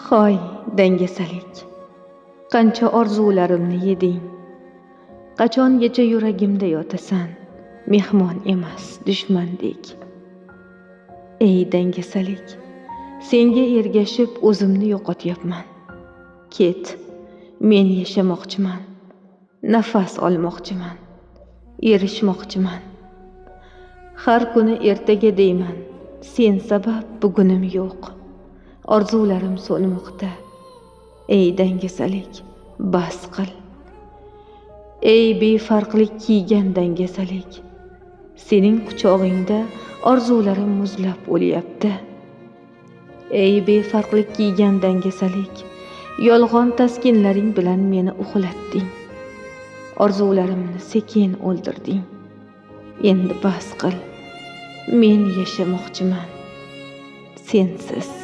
Hoy dangasalik, qancha orzularimni yeding. Qachongacha yuragimda yotasan, mehmon emas, dushmandek. Ey dangasalik, senga ergashib o'zimni yo'qotyapman. Ket, men yashamoqchiman, nafas olmoqchiman, erishmoqchiman. Har kuni ertaga deyman, sen sabab bugunim yo'q. Orzularim so'nmoqda. Ey dangasalik, bas qil. Ey befarqlik kiygan dangasalik, sening quchog'ingda orzularim muzlab o'lyapti. Ey befarqlik kiygan dangasalik, yolg'on taskinlaring bilan meni uxlatding. Orzularimni sekin o'ldirding. Endi bas qil. Men yashamoqchiman sensiz.